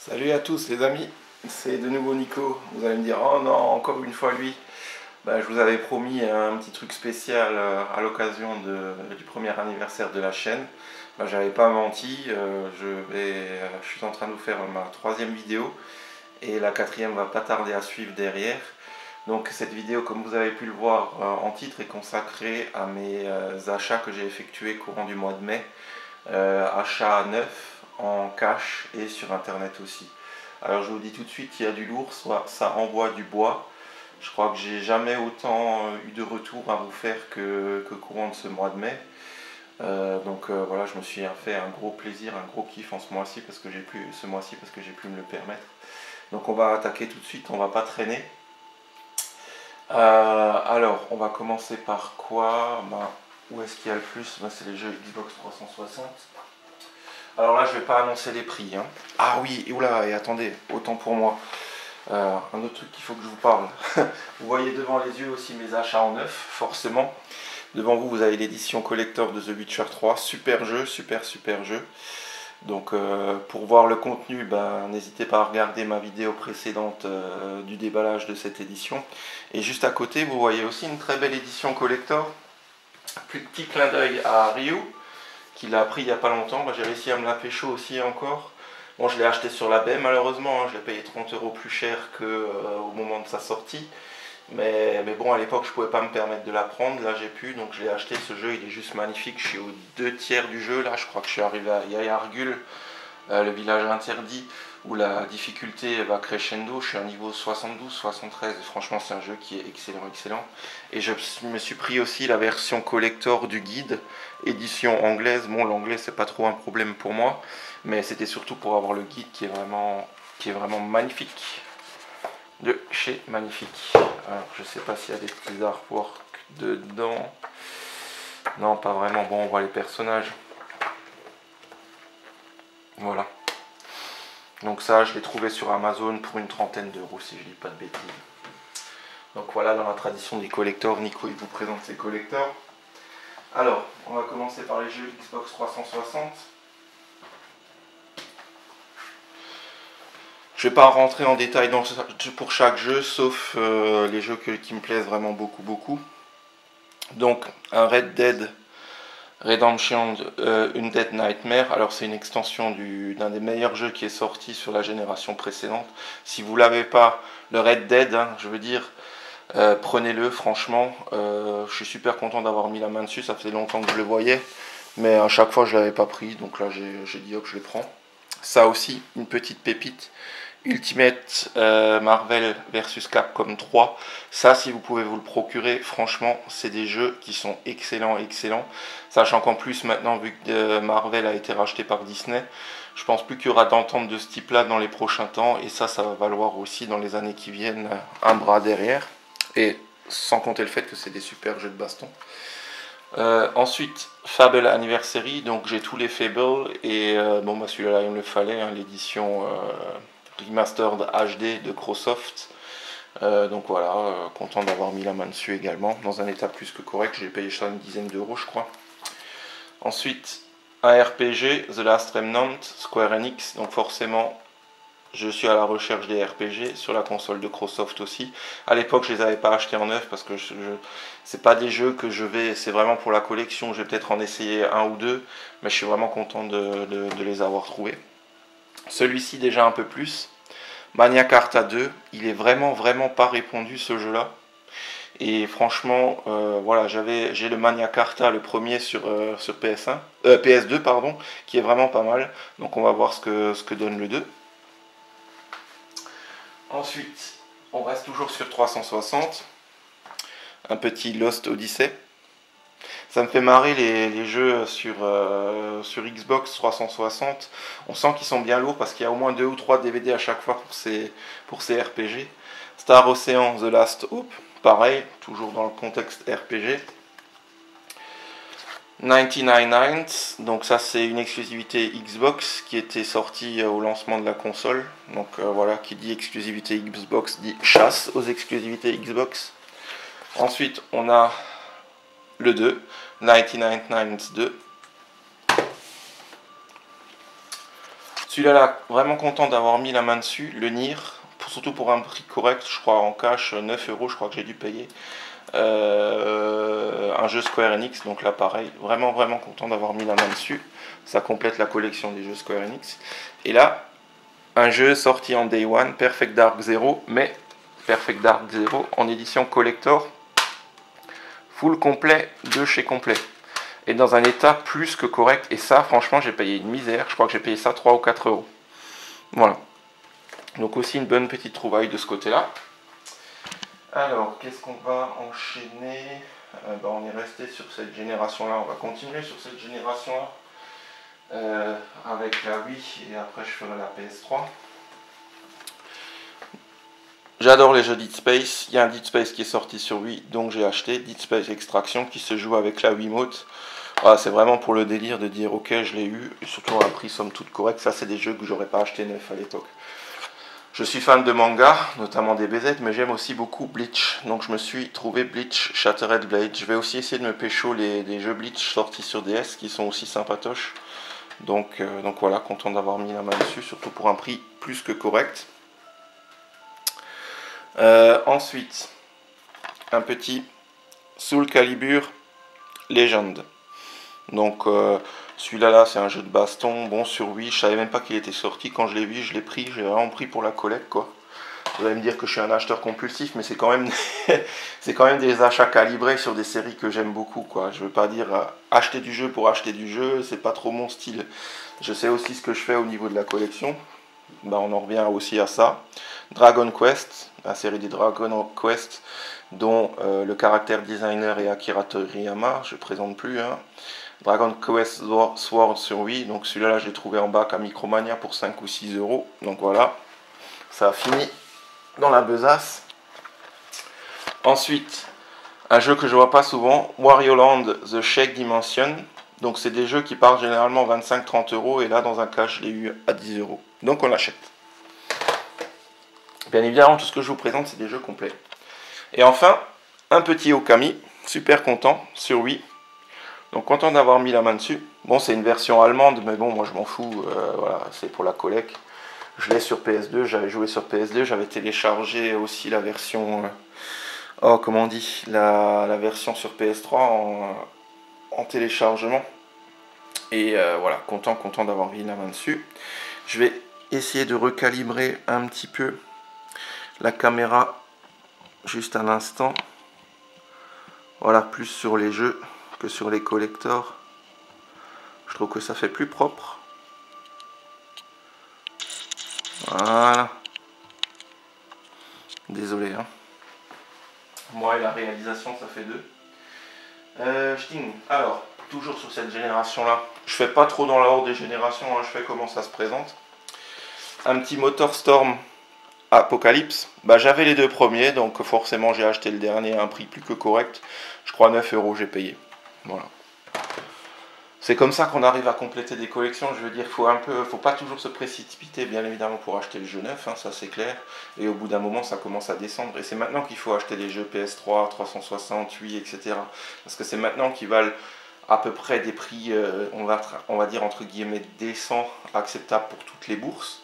Salut à tous les amis, c'est de nouveau Nico. Vous allez me dire, oh non, encore une fois lui. Ben, je vous avais promis un petit truc spécial à l'occasion du premier anniversaire de la chaîne. Ben, j'avais pas menti, je suis en train de vous faire ma troisième vidéo et la quatrième va pas tarder à suivre derrière. Donc cette vidéo, comme vous avez pu le voir en titre, est consacrée à mes achats que j'ai effectués courant du mois de mai. Achats neufs en cash et sur internet aussi. Alors je vous dis tout de suite, il y a du lourd, soit ça envoie du bois. Je crois que j'ai jamais autant eu de retour à vous faire que courant de ce mois de mai. Voilà, je me suis fait un gros plaisir, un gros kiff en ce mois-ci parce que ce mois-ci parce que j'ai pu me le permettre. Donc on va attaquer tout de suite, on va pas traîner. Alors on va commencer par quoi? Où est-ce qu'il y a le plus? C'est les jeux Xbox 360. Alors là, je ne vais pas annoncer les prix. Hein. Ah oui, oula, et attendez, autant pour moi. Un autre truc qu'il faut que je vous parle. Vous voyez devant les yeux aussi mes achats en neuf, forcément. Devant vous, vous avez l'édition collector de The Witcher 3. Super jeu, super jeu. Donc pour voir le contenu, n'hésitez pas à regarder ma vidéo précédente du déballage de cette édition. Et juste à côté, vous voyez aussi une très belle édition collector. Plus petit clin d'œil à Ryu, qu'il a pris il n'y a pas longtemps. J'ai réussi à me la pécho aussi encore. Bon, je l'ai acheté sur la baie malheureusement, hein. Je l'ai payé 30 € plus cher qu'au moment de sa sortie. Mais bon, à l'époque, je ne pouvais pas me permettre de la prendre. Là, j'ai pu, donc je l'ai acheté. Ce jeu, il est juste magnifique. Je suis aux 2/3 du jeu. Là, je crois que je suis arrivé à Yargul, le village interdit, où la difficulté va crescendo. Je suis à niveau 72, 73. Et franchement, c'est un jeu qui est excellent. Et je me suis pris aussi la version collector du guide, édition anglaise. Bon, l'anglais, c'est pas trop un problème pour moi. Mais c'était surtout pour avoir le guide qui est vraiment magnifique. De chez Magnifique. Alors, je sais pas s'il y a des petits artworks dedans. Non, pas vraiment. Bon, on voit les personnages. Voilà. Donc ça, je l'ai trouvé sur Amazon pour une 30aine d'euros, si je dis pas de bêtises. Donc voilà, dans la tradition des collectors, Nico il vous présente ses collectors. Alors, on va commencer par les jeux Xbox 360. Je ne vais pas rentrer en détail pour chaque jeu, sauf les jeux qui me plaisent vraiment beaucoup. Donc, un Red Dead Redemption Undead Nightmare. Alors, c'est une extension d'un des meilleurs jeux qui est sorti sur la génération précédente. Si vous ne l'avez pas, le Red Dead, hein, je veux dire, prenez-le, franchement. Je suis super content d'avoir mis la main dessus. Ça faisait longtemps que je le voyais, mais à chaque fois, je ne l'avais pas pris. Donc là, j'ai dit, hop, je le prends. Ça aussi, une petite pépite. Ultimate Marvel vs Capcom 3, ça si vous pouvez vous le procurer, franchement c'est des jeux qui sont excellents, sachant qu'en plus maintenant vu que Marvel a été racheté par Disney, je pense plus qu'il y aura d'entente de ce type là dans les prochains temps, et ça va valoir aussi dans les années qui viennent un bras derrière, et sans compter le fait que c'est des super jeux de baston. Ensuite, Fable Anniversary, donc j'ai tous les Fable, et celui-là il me le fallait, hein, l'édition Remastered HD de Microsoft. Donc voilà, content d'avoir mis la main dessus également, dans un état plus que correct. J'ai payé ça une dizaine d'euros je crois. Ensuite, un RPG, The Last Remnant, Square Enix, donc forcément je suis à la recherche des RPG sur la console de Microsoft aussi. À l'époque je les avais pas achetés en neuf parce que c'est pas des jeux que c'est vraiment pour la collection. Je vais peut-être en essayer un ou deux, mais je suis vraiment content de les avoir trouvés. Celui-ci déjà un peu plus. Magna Carta 2, il est vraiment pas répondu ce jeu-là. Et franchement, voilà, j'ai le Magna Carta, le premier sur PS2, pardon, qui est vraiment pas mal. Donc on va voir ce que donne le 2. Ensuite, on reste toujours sur 360. Un petit Lost Odyssey. Ça me fait marrer les jeux sur Xbox 360. On sent qu'ils sont bien lourds parce qu'il y a au moins 2 ou 3 DVD à chaque fois pour ces RPG. Star Ocean The Last Hope, pareil, toujours dans le contexte RPG. 99 Nights, donc ça c'est une exclusivité Xbox qui était sortie au lancement de la console. Donc voilà, qui dit exclusivité Xbox dit chasse aux exclusivités Xbox. Ensuite on a le 2, 99 Nights 2. Celui-là, vraiment content d'avoir mis la main dessus. Le Nier, surtout pour un prix correct, je crois en cash, 9 euros, je crois que j'ai dû payer. Un jeu Square Enix, donc là pareil, vraiment content d'avoir mis la main dessus. Ça complète la collection des jeux Square Enix. Et là, un jeu sorti en Day One, Perfect Dark Zero, mais Perfect Dark Zero en édition collector, full complet de chez complet. Et dans un état plus que correct. Et ça, franchement, j'ai payé une misère. Je crois que j'ai payé ça 3 ou 4 euros. Voilà. Donc aussi une bonne petite trouvaille de ce côté-là. Alors, qu'est-ce qu'on va enchaîner? On est resté sur cette génération-là. On va continuer sur cette génération-là. Avec la Wii et après je ferai la PS3. J'adore les jeux Dead Space. Il y a un Dead Space qui est sorti sur Wii, donc j'ai acheté Dead Space Extraction qui se joue avec la Wiimote. Voilà, c'est vraiment pour le délire de dire ok, je l'ai eu, et surtout à un prix somme toute correct. Ça, c'est des jeux que j'aurais pas acheté neuf à l'époque. Je suis fan de manga, notamment des BZ, mais j'aime aussi beaucoup Bleach. Donc je me suis trouvé Bleach Shattered Blade. Je vais aussi essayer de me pécho les jeux Bleach sortis sur DS qui sont aussi sympatoches. Donc voilà, content d'avoir mis la main dessus, surtout pour un prix plus que correct. Ensuite, un petit Soul Calibur Legend. Donc celui-là, c'est un jeu de baston. Bon, sur Wii, je savais même pas qu'il était sorti. Quand je l'ai vu, je l'ai pris. J'ai vraiment pris pour la collecte, quoi. Vous allez me dire que je suis un acheteur compulsif, mais c'est quand même, c'est quand même des achats calibrés sur des séries que j'aime beaucoup, quoi. Je veux pas dire acheter du jeu pour acheter du jeu, c'est pas trop mon style. Je sais aussi ce que je fais au niveau de la collection. On en revient aussi à ça. Dragon Quest, la série des Dragon Quest, dont le caractère designer est Akira Toriyama, je ne présente plus. Hein. Dragon Quest Sword sur Wii, donc celui-là, je l'ai trouvé en bac à Micromania pour 5 ou 6 euros. Donc voilà, ça a fini dans la besace. Ensuite, un jeu que je vois pas souvent, Wario Land The Shake Dimension. Donc c'est des jeux qui partent généralement 25-30 euros et là dans un cas je l'ai eu à 10 euros. Donc on l'achète. Bien évidemment tout ce que je vous présente c'est des jeux complets. Et enfin, un petit Okami, super content sur Wii. Donc content d'avoir mis la main dessus. Bon c'est une version allemande mais bon moi je m'en fous, voilà, c'est pour la collecte. Je l'ai sur PS2, j'avais joué sur PS2, j'avais téléchargé aussi la version, comment on dit, la version sur PS3 en téléchargement. Et voilà, content d'avoir mis la main dessus. Je vais essayer de recalibrer un petit peu la caméra juste un instant. Voilà, plus sur les jeux que sur les collectors. Je trouve que ça fait plus propre. Voilà. Désolé. Hein. Moi et la réalisation, ça fait deux. Alors, toujours sur cette génération-là. Je fais pas trop dans l'ordre des générations, hein, je fais comment ça se présente. Un petit MotorStorm Apocalypse. J'avais les deux premiers, donc forcément j'ai acheté le dernier à un prix plus que correct. Je crois 9 euros j'ai payé. Voilà. C'est comme ça qu'on arrive à compléter des collections. Je veux dire, faut pas toujours se précipiter, bien évidemment, pour acheter le jeu neuf, hein, ça c'est clair. Et au bout d'un moment, ça commence à descendre. Et c'est maintenant qu'il faut acheter les jeux PS3, 360, Wii, etc. Parce que c'est maintenant qu'ils valent à peu près des prix, on va dire entre guillemets décents, acceptables pour toutes les bourses.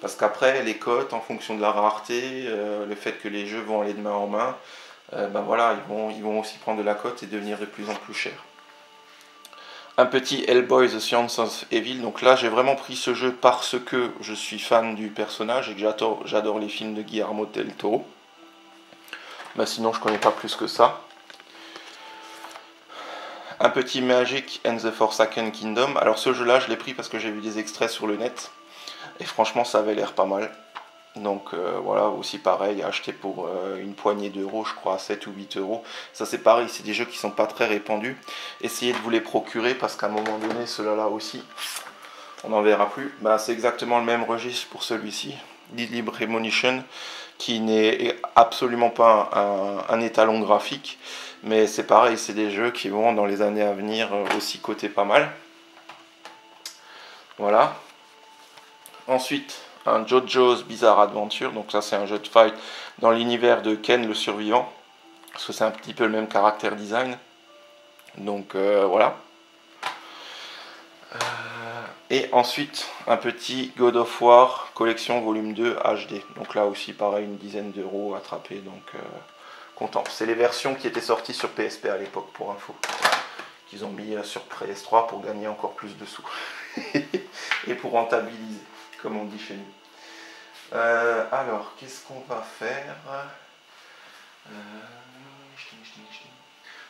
Parce qu'après, les cotes, en fonction de la rareté, le fait que les jeux vont aller de main en main, voilà, ils vont aussi prendre de la cote et devenir de plus en plus chers. Un petit Hellboy The Science of Evil. Donc là, j'ai vraiment pris ce jeu parce que je suis fan du personnage et que j'adore les films de Guillermo del Toro. Sinon, je connais pas plus que ça. Un petit Magic and the Forsaken Kingdom. Alors ce jeu-là, je l'ai pris parce que j'ai vu des extraits sur le net. Et franchement, ça avait l'air pas mal. Donc voilà, aussi pareil, acheté pour une poignée d'euros, je crois, 7 ou 8 euros. Ça c'est pareil, c'est des jeux qui sont pas très répandus. Essayez de vous les procurer parce qu'à un moment donné, ceux-là aussi, on n'en verra plus. C'est exactement le même registre pour celui-ci, Deadly Premonition, qui n'est absolument pas un étalon graphique. Mais c'est pareil, c'est des jeux qui vont dans les années à venir aussi coter pas mal. Voilà. Ensuite, un JoJo's Bizarre Adventure, donc ça c'est un jeu de fight dans l'univers de Ken le survivant, parce que c'est un petit peu le même caractère design, donc voilà. Et ensuite, un petit God of War collection volume 2 HD. Donc là aussi, pareil, une dizaine d'euros attrapés. Donc content. C'est les versions qui étaient sorties sur PSP à l'époque, pour info. Qu'ils ont mis sur PS3 pour gagner encore plus de sous. Et pour rentabiliser, comme on dit chez nous. Alors, qu'est-ce qu'on va faire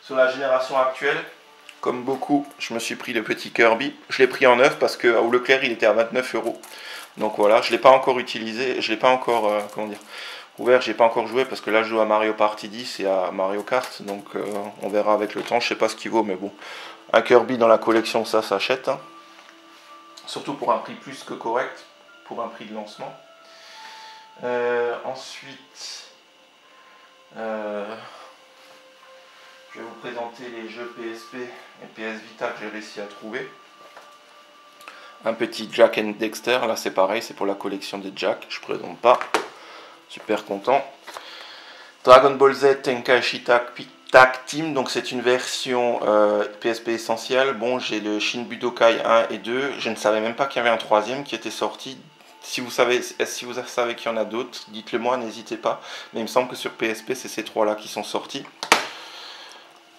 sur la génération actuelle? Comme beaucoup, je me suis pris le petit Kirby. Je l'ai pris en neuf parce que au Leclerc, il était à 29 euros. Donc voilà, je ne l'ai pas encore utilisé. Je ne l'ai pas encore comment dire, ouvert. Je n'ai pas encore joué parce que là, je joue à Mario Party 10 et à Mario Kart. Donc on verra avec le temps. Je ne sais pas ce qu'il vaut, mais bon. Un Kirby dans la collection, ça s'achète. Hein. Surtout pour un prix plus que correct. Pour un prix de lancement. Ensuite... je vais vous présenter les jeux PSP et PS Vita que j'ai réussi à trouver. Un petit Jack and Dexter, là c'est pareil, c'est pour la collection des Jack, je ne présente pas. Super content. Dragon Ball Z Tenkaichi Tag Team, donc c'est une version PSP essentielle. Bon, j'ai le Shin Budokai 1 et 2, je ne savais même pas qu'il y avait un troisième qui était sorti. Si vous savez qu'il y en a d'autres, dites-le moi, n'hésitez pas. Mais il me semble que sur PSP, c'est ces trois-là qui sont sortis.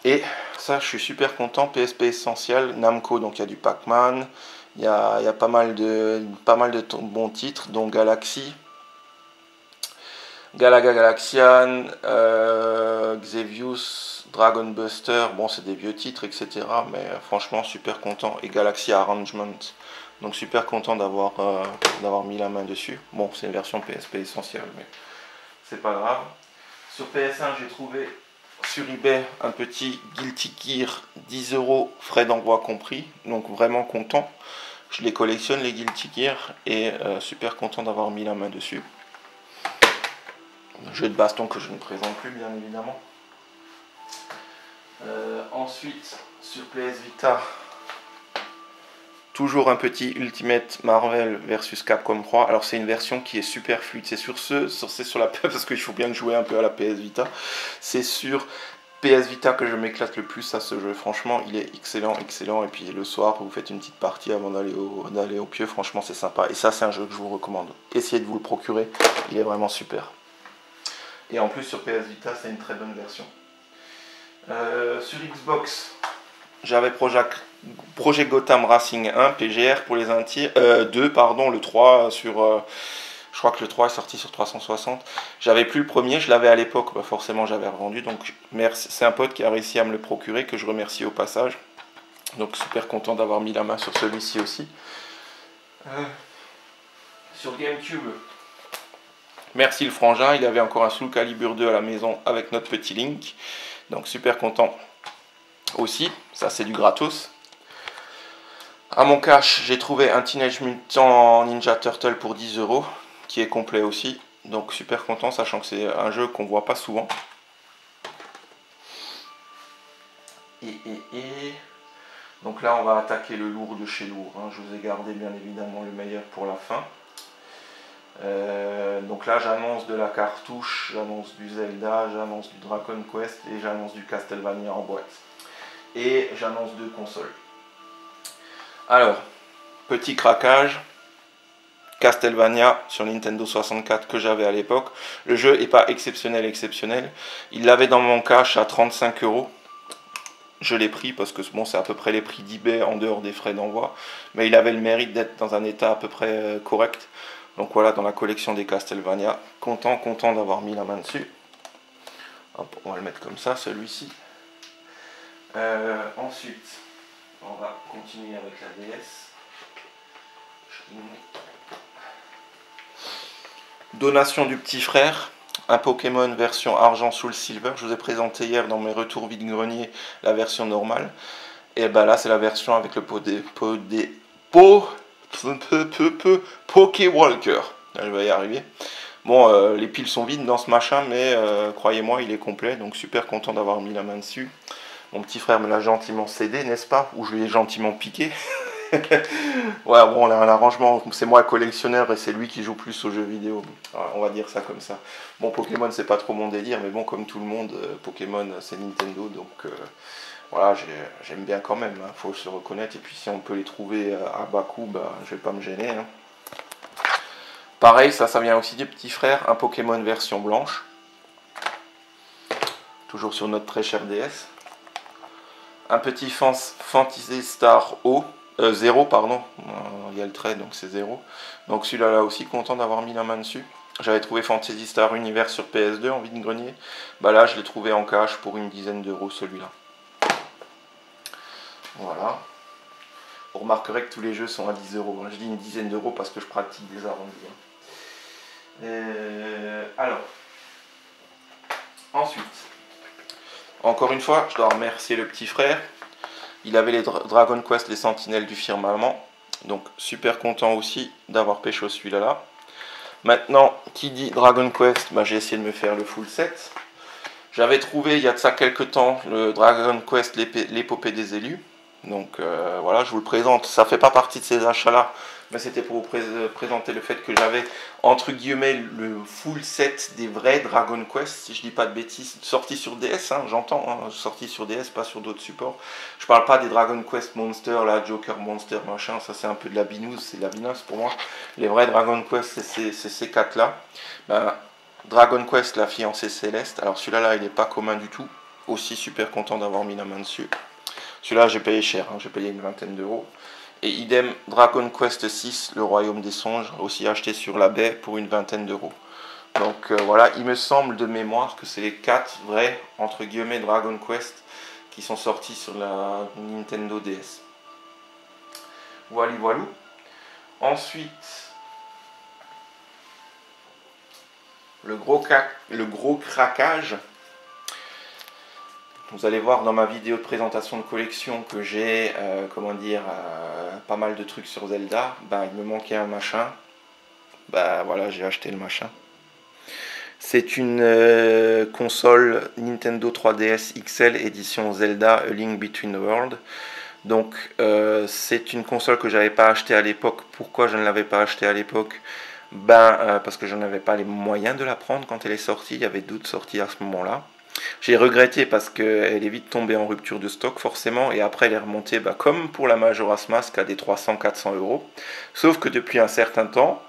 Et ça, je suis super content. PSP essentiel, Namco, donc il y a du Pac-Man, il y a pas mal de bons titres, dont Galaxy, Galaga Galaxian, Xevious, Dragon Buster. Bon, c'est des vieux titres, etc. Mais franchement, super content. Et Galaxy Arrangement. Donc super content d'avoir mis la main dessus. Bon, c'est une version PSP essentielle, mais c'est pas grave. Sur PS1, j'ai trouvé sur eBay un petit Guilty Gear, 10 euros, frais d'envoi compris. Donc vraiment content. Je les collectionne, les Guilty Gear, et super content d'avoir mis la main dessus. Jeu de baston que je ne présente plus, bien évidemment. Ensuite, sur PS Vita, toujours un petit Ultimate Marvel versus Capcom 3. Alors c'est une version qui est super fluide. C'est sur la parce qu'il faut bien jouer un peu à la PS Vita. C'est sur PS Vita que je m'éclate le plus à ce jeu. Franchement, il est excellent, excellent. Et puis le soir, vous faites une petite partie avant d'aller au pieu. Franchement, c'est sympa. Et ça, c'est un jeu que je vous recommande. Essayez de vous le procurer. Il est vraiment super. Et en plus, sur PS Vita, c'est une très bonne version. Sur Xbox, j'avais Project Gotham Racing 1, PGR pour les intimes, 2, pardon, le 3 sur... je crois que le 3 est sorti sur 360. J'avais plus le premier, je l'avais à l'époque, bah forcément j'avais revendu. Donc c'est un pote qui a réussi à me le procurer, que je remercie au passage. Donc super content d'avoir mis la main sur celui-ci aussi. Sur GameCube, merci le frangin, il avait encore un Soul Calibur 2 à la maison avec notre petit Link. Donc super content aussi, ça c'est du gratos. À mon cash, j'ai trouvé un Teenage Mutant Ninja Turtle pour 10 euros, qui est complet aussi. Donc super content, sachant que c'est un jeu qu'on voit pas souvent. Donc là, on va attaquer le lourd de chez lourd. Hein. Je vous ai gardé bien évidemment le meilleur pour la fin. Donc là, j'annonce de la cartouche, j'annonce du Zelda, j'annonce du Dragon Quest et j'annonce du Castlevania en boîte. Et j'annonce 2 consoles. Alors, petit craquage, Castlevania sur Nintendo 64 que j'avais à l'époque. Le jeu n'est pas exceptionnel. Il l'avait dans mon cash à 35 euros. Je l'ai pris parce que bon, c'est à peu près les prix d'eBay en dehors des frais d'envoi. Mais il avait le mérite d'être dans un état à peu près correct. Donc voilà, dans la collection des Castlevania. Content d'avoir mis la main dessus. Hop, on va le mettre comme ça, celui-ci. Ensuite, on va continuer avec la DS. Donation du petit frère, un Pokémon version argent Soul Silver. Je vous ai présenté hier dans mes retours vide-grenier la version normale. Et ben là, c'est la version avec le Pokéwalker. Je vais y arriver. Bon, les piles sont vides dans ce machin, mais croyez-moi, il est complet. Donc super content d'avoir mis la main dessus. Mon petit frère me l'a gentiment cédé, n'est-ce pas? Ou je lui ai gentiment piqué. Ouais, bon, on a un arrangement. C'est moi le collectionneur et c'est lui qui joue plus aux jeux vidéo. On va dire ça comme ça. Bon, Pokémon, c'est pas trop mon délire, mais bon, comme tout le monde, Pokémon, c'est Nintendo. Donc voilà, j'aime bien quand même, hein, faut se reconnaître. Et puis si on peut les trouver à bas coût, bah, je vais pas me gêner. Hein. Pareil, ça vient aussi du petit frère, un Pokémon version blanche. Toujours sur notre très cher DS. Un petit Fantasy Star 0, pardon. Il y a le trait, donc c'est 0. Donc celui-là là aussi, content d'avoir mis la main dessus. J'avais trouvé Fantasy Star Universe sur PS2 en vide-grenier. Bah là, je l'ai trouvé en cash pour une dizaine d'euros celui-là. Voilà. Vous remarquerez que tous les jeux sont à 10 euros. Je dis une dizaine d'euros parce que je pratique des arrondis. Alors, ensuite, encore une fois, je dois remercier le petit frère. Il avait les Dragon Quest, les Sentinelles du Firmament. Donc, super content aussi d'avoir pécho celui-là. Maintenant, qui dit Dragon Quest, bah, j'ai essayé de me faire le full set. J'avais trouvé, il y a de ça quelques temps, le Dragon Quest, l'épopée des élus. Donc voilà, je vous le présente. Ça ne fait pas partie de ces achats-là, mais c'était pour vous présenter le fait que j'avais, entre guillemets, le full set des vrais Dragon Quest, si je dis pas de bêtises, sorti sur DS, hein, j'entends, hein, sorti sur DS, pas sur d'autres supports. Je parle pas des Dragon Quest Monster, là, Joker Monster, machin, ça c'est un peu de la binouse, c'est de la binouse pour moi. Les vrais Dragon Quest, c'est ces quatre-là. Ben, Dragon Quest, la fiancée céleste, alors celui-là, il n'est pas commun du tout. Aussi super content d'avoir mis la main dessus. Celui-là, j'ai payé cher, hein, j'ai payé une vingtaine d'euros. Et idem, Dragon Quest 6, le royaume des songes, aussi acheté sur la baie pour une vingtaine d'euros. Donc voilà, il me semble de mémoire que c'est les 4 vrais, entre guillemets, Dragon Quest qui sont sortis sur la Nintendo DS. Voilà, voilà. Ensuite, le gros craquage. Vous allez voir dans ma vidéo de présentation de collection que j'ai, pas mal de trucs sur Zelda. Ben, il me manquait un machin. Ben voilà, j'ai acheté le machin. C'est une console Nintendo 3DS XL édition Zelda A Link Between Worlds. Donc c'est une console que j'avais pas achetée à l'époque. Pourquoi je ne l'avais pas achetée à l'époque? Parce que je n'avais pas les moyens de la prendre quand elle est sortie. Il y avait d'autres sorties à ce moment-là. J'ai regretté parce qu'elle est vite tombée en rupture de stock forcément, et après elle est remontée comme pour la Majora's Mask à des 300-400 euros. Sauf que depuis un certain temps,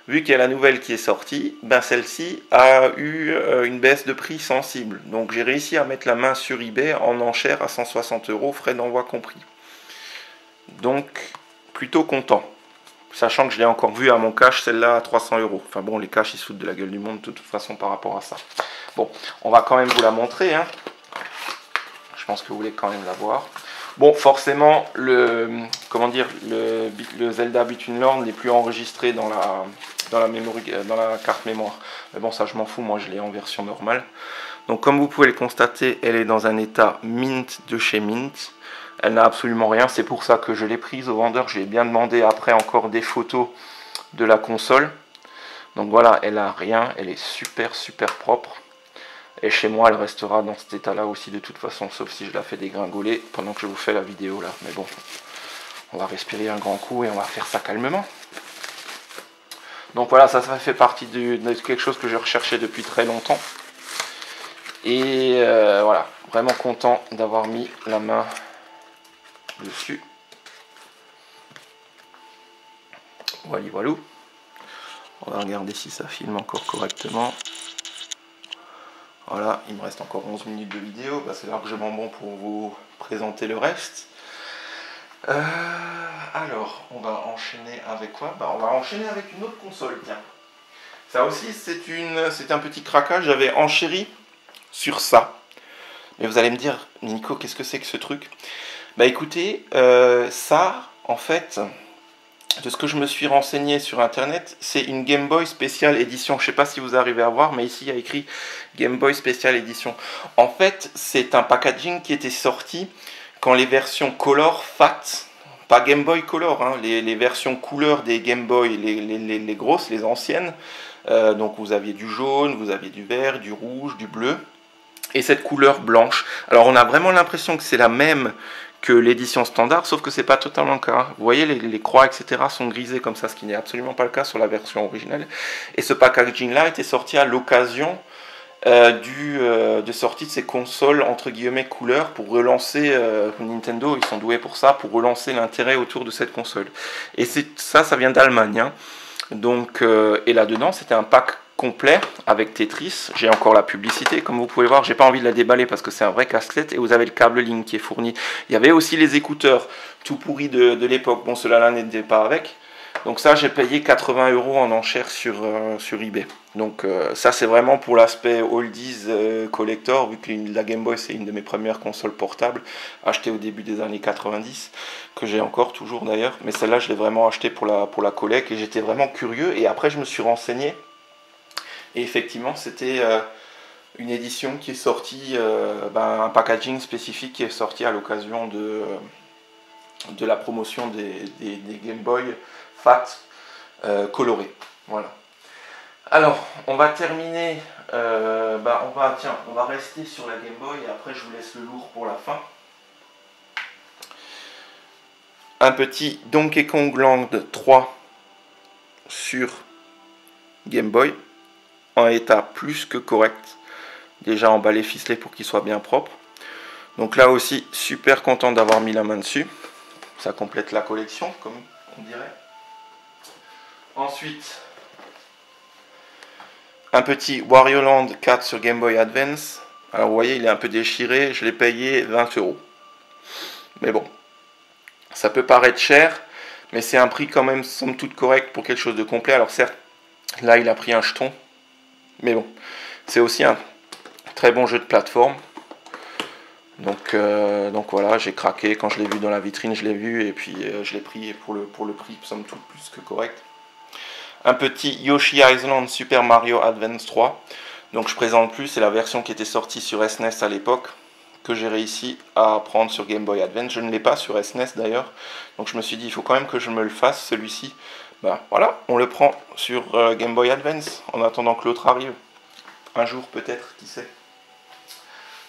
vu qu'il y a la nouvelle qui est sortie, celle-ci a eu une baisse de prix sensible. Donc j'ai réussi à mettre la main sur eBay en enchère à 160 euros, frais d'envoi compris. Donc plutôt content. Sachant que je l'ai encore vu à mon cash, celle-là à 300 euros. Enfin bon, les cash ils se foutent de la gueule du monde de toute façon par rapport à ça. Bon, on va quand même vous la montrer. Hein. Je pense que vous voulez quand même la voir. Bon, forcément, le Zelda Between Worlds n'est plus enregistré dans la carte mémoire. Mais bon, ça je m'en fous, moi je l'ai en version normale. Donc comme vous pouvez le constater, elle est dans un état mint de chez Mint. Elle n'a absolument rien, c'est pour ça que je l'ai prise au vendeur. J'ai bien demandé après encore des photos de la console. Donc voilà, elle n'a rien, elle est super propre. Et chez moi, elle restera dans cet état-là aussi de toute façon, sauf si je la fais dégringoler pendant que je vous fais la vidéo là. Mais bon, on va respirer un grand coup et on va faire ça calmement. Donc voilà, ça fait partie de quelque chose que je recherchais depuis très longtemps. Et voilà, vraiment content d'avoir mis la main dessus. Voilà, voilà. On va regarder si ça filme encore correctement. Voilà, il me reste encore 11 minutes de vidéo, c'est largement bon pour vous présenter le reste. Alors, on va enchaîner avec quoi? On va enchaîner avec une autre console, tiens. Ça aussi, c'est un petit craquage, j'avais enchéri sur ça. Mais vous allez me dire, Nico, qu'est-ce que c'est que ce truc? Écoutez, ça, en fait, de ce que je me suis renseigné sur internet, c'est une Game Boy Special Edition. Je ne sais pas si vous arrivez à voir, mais ici il y a écrit Game Boy Special Edition. En fait, c'est un packaging qui était sorti quand les versions Color Fat, pas Game Boy Color, hein, les versions couleur des Game Boy, les grosses, les anciennes. Donc vous aviez du jaune, vous aviez du vert, du rouge, du bleu. Et cette couleur blanche. Alors on a vraiment l'impression que c'est la même que l'édition standard, sauf que c'est pas totalement le cas. Vous voyez, les croix, etc. sont grisées comme ça, ce qui n'est absolument pas le cas sur la version originale. Et ce packaging-là était sorti à l'occasion de sortie de ces consoles entre guillemets couleurs pour relancer Nintendo, ils sont doués pour ça, pour relancer l'intérêt autour de cette console. Et ça vient d'Allemagne, hein. Donc, et là-dedans, c'était un pack complet avec Tetris. J'ai encore la publicité, comme vous pouvez voir. J'ai pas envie de la déballer parce que c'est un vrai casse-tête. Et vous avez le câble Link qui est fourni. Il y avait aussi les écouteurs tout pourris de l'époque. Bon, ceux-là n'étaient pas avec. Donc ça, j'ai payé 80 € en enchère sur eBay. Donc ça, c'est vraiment pour l'aspect oldies collector, vu que la Game Boy, c'est une de mes premières consoles portables, achetée au début des années 90, que j'ai encore toujours d'ailleurs. Mais celle-là, je l'ai vraiment achetée pour la collecte et j'étais vraiment curieux. Et après, je me suis renseigné. Et effectivement, c'était une édition qui est sortie, un packaging spécifique qui est sorti à l'occasion de la promotion des Game Boy Fat colorés. Voilà. Alors, on va terminer, on va rester sur la Game Boy et après je vous laisse le lourd pour la fin. Un petit Donkey Kong Land 3 sur Game Boy, en état plus que correct, déjà emballé, ficelé pour qu'il soit bien propre. Donc là aussi, super content d'avoir mis la main dessus. Ça complète la collection, comme on dirait. Ensuite, un petit Wario Land 4 sur Game Boy Advance. Alors vous voyez, il est un peu déchiré, je l'ai payé 20 €. Mais bon, ça peut paraître cher, mais c'est un prix quand même somme toute correct pour quelque chose de complet. Alors certes, là il a pris un jeton, mais bon, c'est aussi un très bon jeu de plateforme. Donc voilà, j'ai craqué, quand je l'ai vu dans la vitrine, je l'ai vu, et puis je l'ai pris pour le prix, somme toute plus que correct. Un petit Yoshi Island Super Mario Advance 3. Donc je présente plus, c'est la version qui était sortie sur SNES à l'époque, que j'ai réussi à prendre sur Game Boy Advance. Je ne l'ai pas sur SNES d'ailleurs, donc je me suis dit il faut quand même que je me le fasse celui-ci. Ben voilà, on le prend sur Game Boy Advance en attendant que l'autre arrive. Un jour peut-être, qui sait.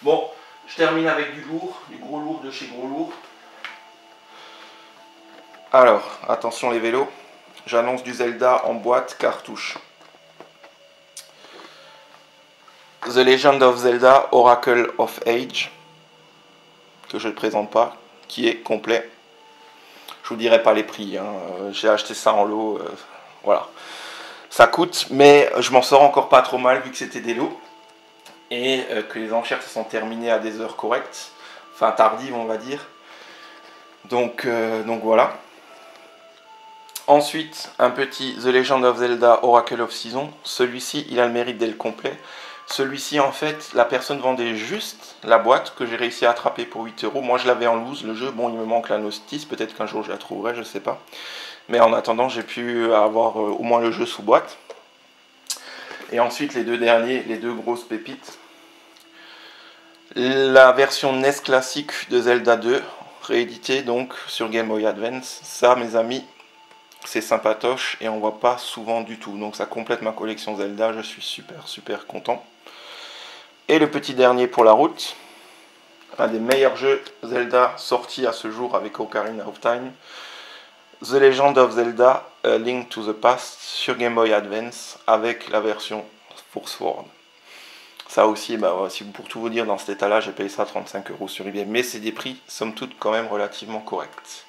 Bon, je termine avec du lourd, du gros lourd de chez Gros Lourd. Alors, attention les vélos. J'annonce du Zelda en boîte cartouche. The Legend of Zelda Oracle of Age, que je ne présente pas, qui est complet. Je vous dirai pas les prix, hein. J'ai acheté ça en lot, voilà. Ça coûte, mais je m'en sors encore pas trop mal vu que c'était des lots et que les enchères se sont terminées à des heures correctes, enfin tardives on va dire. Donc voilà. Ensuite, un petit The Legend of Zelda Oracle of Season. Celui-ci, il a le mérite d'être complet. Celui-ci, en fait, la personne vendait juste la boîte que j'ai réussi à attraper pour 8 €. Moi, je l'avais en loose, le jeu. Bon, il me manque la notice. Peut-être qu'un jour, je la trouverai, je sais pas. Mais en attendant, j'ai pu avoir au moins le jeu sous boîte. Et ensuite, les deux derniers, les deux grosses pépites. La version NES classique de Zelda 2, rééditée donc sur Game Boy Advance. Ça, mes amis, c'est sympatoche et on voit pas souvent du tout. Donc ça complète ma collection Zelda, je suis super content. Et le petit dernier pour la route, un des meilleurs jeux Zelda sortis à ce jour avec Ocarina of Time, The Legend of Zelda A Link to the Past sur Game Boy Advance avec la version Force World. Ça aussi, pour tout vous dire, dans cet état-là, j'ai payé ça 35 € sur eBay. Mais c'est des prix, somme toute, quand même relativement corrects.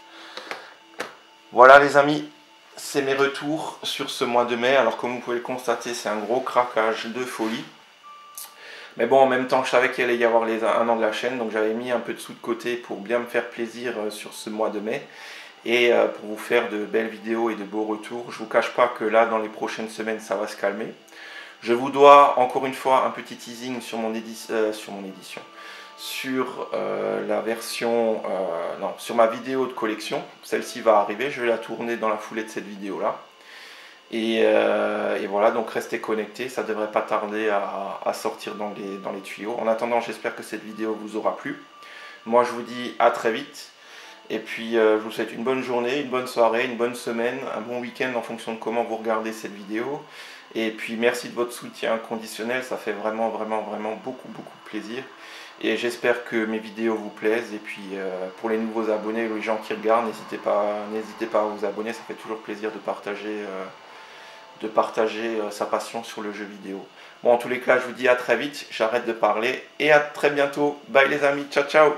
Voilà les amis, c'est mes retours sur ce mois de mai. Alors comme vous pouvez le constater, c'est un gros craquage de folie. Mais bon, en même temps, je savais qu'il allait y avoir les 1 an de la chaîne, donc j'avais mis un peu de sous de côté pour bien me faire plaisir sur ce mois de mai. Et pour vous faire de belles vidéos et de beaux retours. Je ne vous cache pas que là, dans les prochaines semaines, ça va se calmer. Je vous dois encore une fois un petit teasing sur mon édition. Sur la version, sur ma vidéo de collection. Celle-ci va arriver, je vais la tourner dans la foulée de cette vidéo là. Et voilà, donc restez connectés, ça devrait pas tarder à sortir dans les tuyaux. En attendant, j'espère que cette vidéo vous aura plu. Moi je vous dis à très vite. Et puis je vous souhaite une bonne journée, une bonne soirée, une bonne semaine, un bon week-end en fonction de comment vous regardez cette vidéo. Et puis merci de votre soutien inconditionnel, ça fait vraiment beaucoup plaisir. Et j'espère que mes vidéos vous plaisent. Et puis pour les nouveaux abonnés, les gens qui regardent, n'hésitez pas à vous abonner, ça fait toujours plaisir de partager sa passion sur le jeu vidéo. Bon, en tous les cas, je vous dis à très vite, j'arrête de parler et à très bientôt. Bye les amis, ciao ciao.